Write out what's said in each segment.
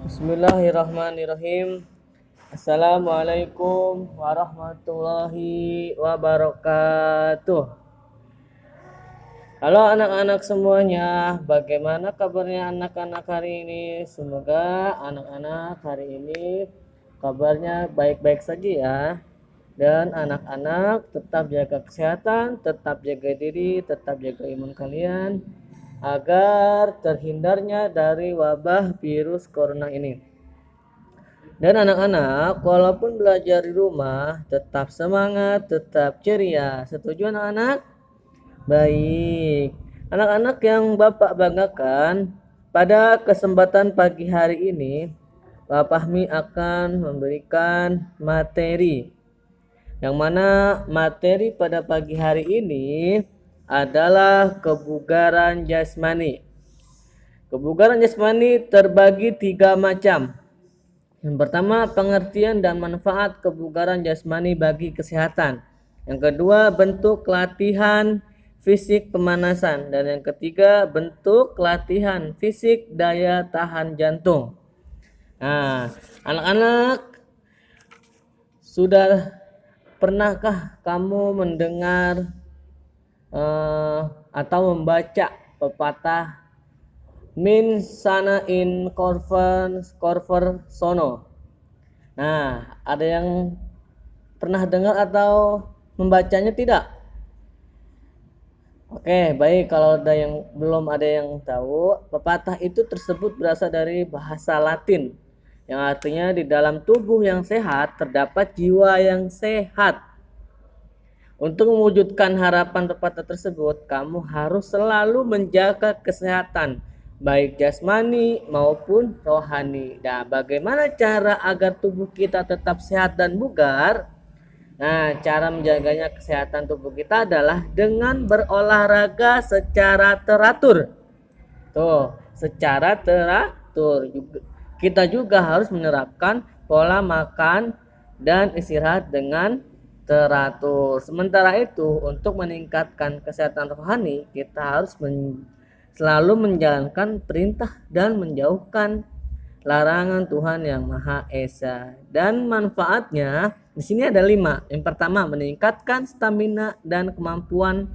Bismillahirrahmanirrahim. Assalamualaikum warahmatullahi wabarakatuh. Halo anak-anak semuanya, bagaimana kabarnya anak-anak hari ini? Semoga anak-anak hari ini kabarnya baik-baik saja ya. Dan anak-anak tetap jaga kesehatan, tetap jaga diri, tetap jaga imun kalian agar terhindarnya dari wabah virus corona ini. Dan anak-anak, walaupun belajar di rumah, tetap semangat, tetap ceria. Setuju anak-anak? Baik. Anak-anak yang Bapak banggakan, pada kesempatan pagi hari ini, Pak Fahmi akan memberikan materi. Yang mana materi pada pagi hari ini adalah kebugaran jasmani. Kebugaran jasmani terbagi 3 macam. Yang pertama, pengertian dan manfaat kebugaran jasmani bagi kesehatan. Yang kedua, bentuk latihan fisik pemanasan. Dan yang ketiga, bentuk latihan fisik daya tahan jantung. Nah, anak-anak, sudah pernahkah kamu mendengar atau membaca pepatah min sana in corver sono? Nah, ada yang pernah dengar atau membacanya tidak? Oke, baik. Kalau ada yang belum ada yang tahu, pepatah itu tersebut berasal dari bahasa Latin yang artinya di dalam tubuh yang sehat terdapat jiwa yang sehat. Untuk mewujudkan harapan pepatah tersebut, kamu harus selalu menjaga kesehatan baik jasmani maupun rohani. Nah, bagaimana cara agar tubuh kita tetap sehat dan bugar? Nah, cara menjaganya kesehatan tubuh kita adalah dengan berolahraga secara teratur. Tuh, secara teratur. Kita juga harus menerapkan pola makan dan istirahat dengan teratur. Sementara itu, untuk meningkatkan kesehatan rohani, kita harus selalu menjalankan perintah dan menjauhkan larangan Tuhan Yang Maha Esa. Dan manfaatnya di sini ada 5. Yang pertama, meningkatkan stamina dan kemampuan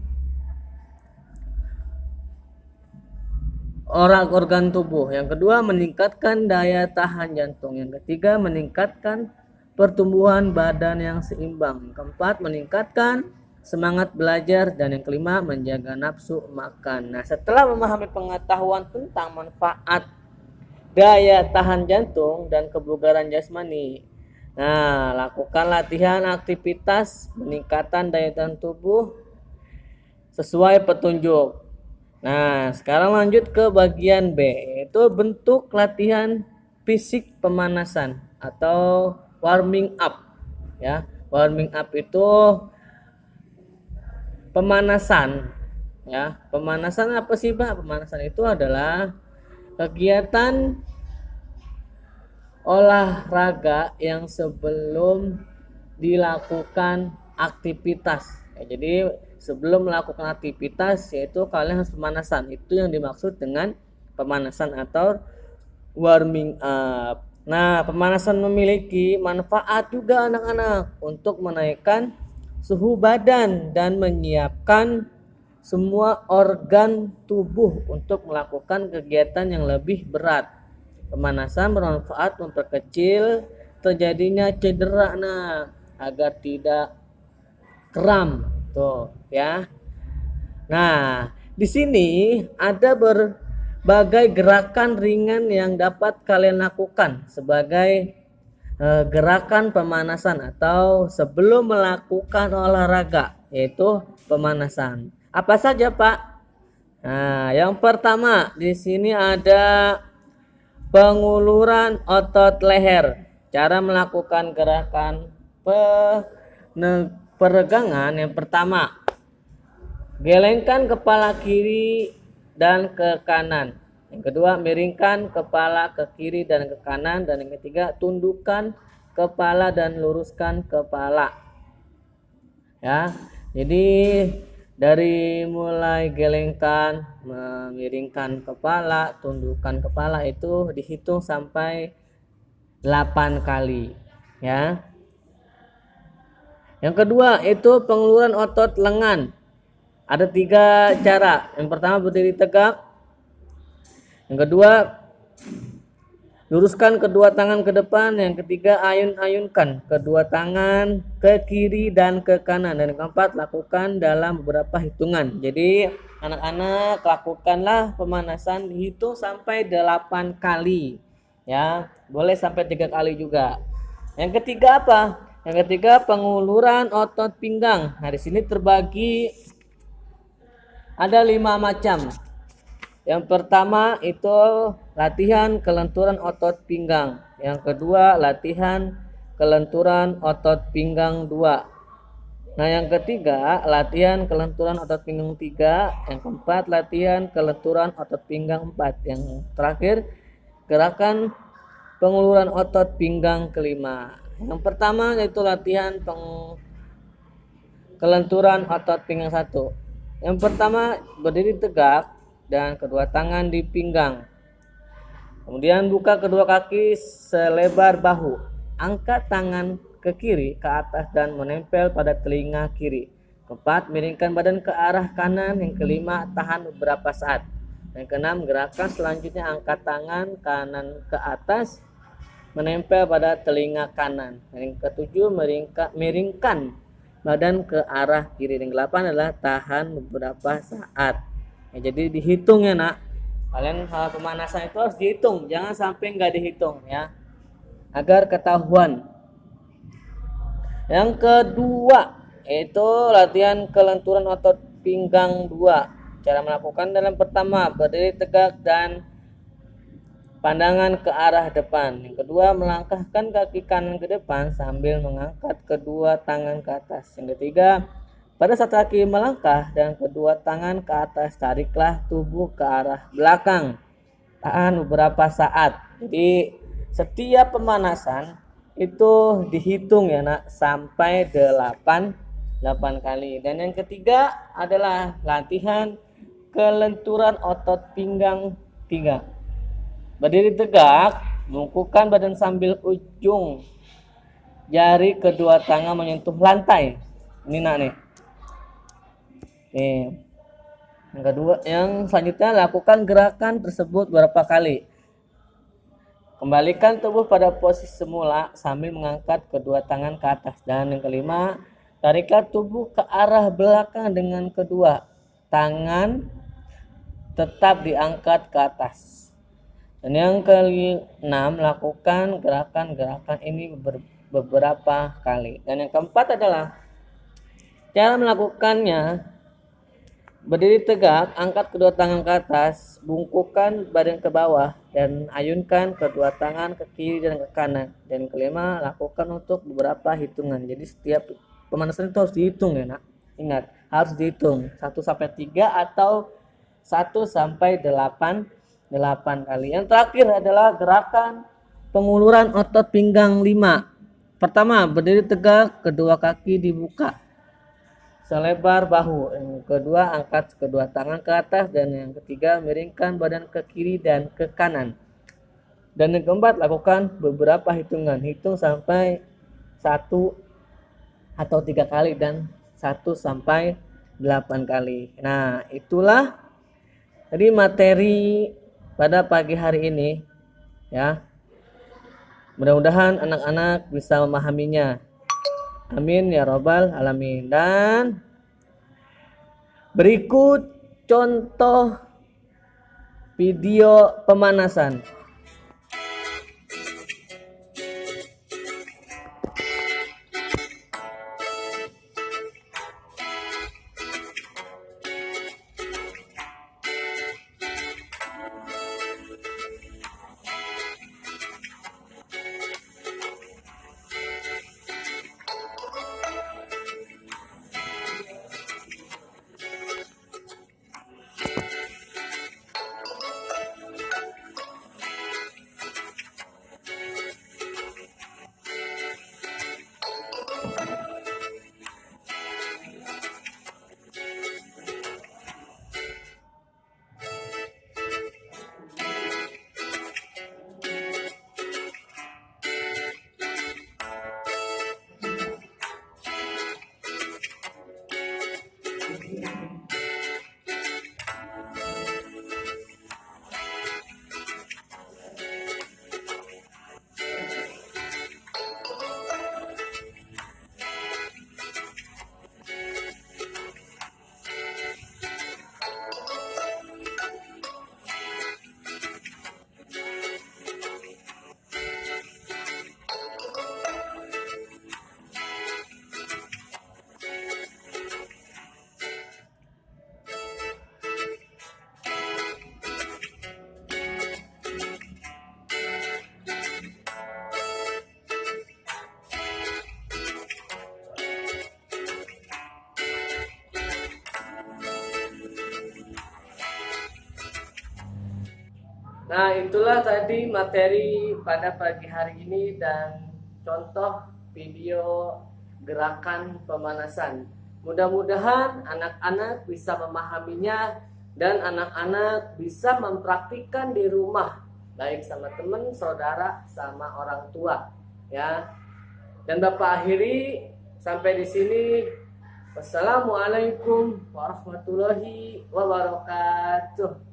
organ tubuh. Yang kedua, meningkatkan daya tahan jantung. Yang ketiga, meningkatkan pertumbuhan badan yang seimbang. Yang keempat, meningkatkan semangat belajar. Dan yang kelima, menjaga nafsu makan. Nah, setelah memahami pengetahuan tentang manfaat daya tahan jantung dan kebugaran jasmani, nah, lakukan latihan aktivitas peningkatan daya tahan tubuh sesuai petunjuk. Nah, sekarang lanjut ke bagian B, yaitu bentuk latihan fisik pemanasan atau warming up. Ya, warming up itu pemanasan. Ya, pemanasan apa sih, Pak? Pemanasan itu adalah kegiatan olahraga yang sebelum dilakukan aktivitas. Ya, jadi sebelum melakukan aktivitas yaitu kalian harus pemanasan. Itu yang dimaksud dengan pemanasan atau warming up. Nah, pemanasan memiliki manfaat juga anak-anak untuk menaikkan suhu badan dan menyiapkan semua organ tubuh untuk melakukan kegiatan yang lebih berat. Pemanasan bermanfaat memperkecil terjadinya cedera, nah, agar tidak kram tuh ya. Nah, di sini ada berbagai gerakan ringan yang dapat kalian lakukan sebagai gerakan pemanasan atau sebelum melakukan olahraga, yaitu pemanasan. Apa saja, Pak? Nah, yang pertama di sini ada penguluran otot leher. Cara melakukan gerakan peregangan yang pertama, gelengkan kepala kiri dan ke kanan. Yang kedua, miringkan kepala ke kiri dan ke kanan. Dan yang ketiga, tundukkan kepala dan luruskan kepala. Ya, jadi Dari mulai gelengkan, memiringkan kepala, tundukkan kepala itu dihitung sampai 8 kali ya. Yang kedua itu penguluran otot lengan. Ada 3 cara. Yang pertama berdiri tegak. Yang kedua luruskan kedua tangan ke depan. Yang ketiga ayun-ayunkan kedua tangan ke kiri dan ke kanan. Dan yang keempat lakukan dalam beberapa hitungan. Jadi anak-anak lakukanlah pemanasan dihitung sampai 8 kali ya. Boleh sampai 3 kali juga. Yang ketiga apa? Yang ketiga penguluran otot pinggang. Nah, di sini terbagi ada 5 macam. Yang pertama itu latihan kelenturan otot pinggang. Yang kedua latihan kelenturan otot pinggang 2. Nah, yang ketiga latihan kelenturan otot pinggang 3. Yang keempat latihan kelenturan otot pinggang 4. Yang terakhir gerakan penguluran otot pinggang kelima. Yang pertama yaitu latihan kelenturan otot pinggang 1. Yang pertama berdiri tegak dan kedua tangan di pinggang. Kemudian buka kedua kaki selebar bahu. Angkat tangan ke kiri ke atas dan menempel pada telinga kiri. Keempat, miringkan badan ke arah kanan. Yang kelima, tahan beberapa saat. Yang keenam, gerakan selanjutnya angkat tangan kanan ke atas menempel pada telinga kanan. Yang ketujuh, miringkan badan ke arah kiri. Yang kedelapan adalah tahan beberapa saat. Ya, jadi dihitung ya nak. Kalian pemanasan itu harus dihitung, jangan sampai nggak dihitung ya, agar ketahuan. Yang kedua itu latihan kelenturan otot pinggang 2. Cara melakukan dalam pertama berdiri tegak dan pandangan ke arah depan. Yang kedua melangkahkan kaki kanan ke depan sambil mengangkat kedua tangan ke atas. Yang ketiga pada saat kaki melangkah dan kedua tangan ke atas, tariklah tubuh ke arah belakang. Tahan beberapa saat. Jadi setiap pemanasan itu dihitung ya nak sampai 8 kali. Dan yang ketiga adalah latihan kelenturan otot pinggang 3. Berdiri tegak, bungkukkan badan sambil ujung jari kedua tangan menyentuh lantai. Ini nak nih. Nih. Yang kedua, yang selanjutnya lakukan gerakan tersebut beberapa kali. Kembalikan tubuh pada posisi semula sambil mengangkat kedua tangan ke atas. Dan yang kelima, tariklah tubuh ke arah belakang dengan kedua tangan tetap diangkat ke atas. Dan yang keenam, lakukan gerakan-gerakan ini beberapa kali. Dan yang keempat adalah cara melakukannya. Berdiri tegak, angkat kedua tangan ke atas, bungkukkan badan ke bawah, dan ayunkan kedua tangan ke kiri dan ke kanan. Dan kelima, lakukan untuk beberapa hitungan. Jadi setiap pemanasan itu harus dihitung ya nak. Ingat, harus dihitung 1 sampai 3 atau 1 sampai 8 kali. Yang terakhir adalah gerakan penguluran otot pinggang 5. Pertama, berdiri tegak, kedua kaki dibuka selebar bahu. Yang kedua, angkat kedua tangan ke atas. Dan yang ketiga, miringkan badan ke kiri dan ke kanan. Dan yang keempat, lakukan beberapa hitungan. Hitung sampai 1 atau 3 kali dan 1 sampai 8 kali. Nah, itulah tadi materi pada pagi hari ini ya. Mudah-mudahan anak-anak bisa memahaminya. Amin ya robbal alamin. Dan berikut contoh video pemanasan. Nah, itulah tadi materi pada pagi hari ini dan contoh video gerakan pemanasan. Mudah-mudahan anak-anak bisa memahaminya dan anak-anak bisa mempraktikkan di rumah, baik sama teman, saudara, sama orang tua, ya. Dan Bapak akhiri sampai di sini. Wassalamualaikum warahmatullahi wabarakatuh.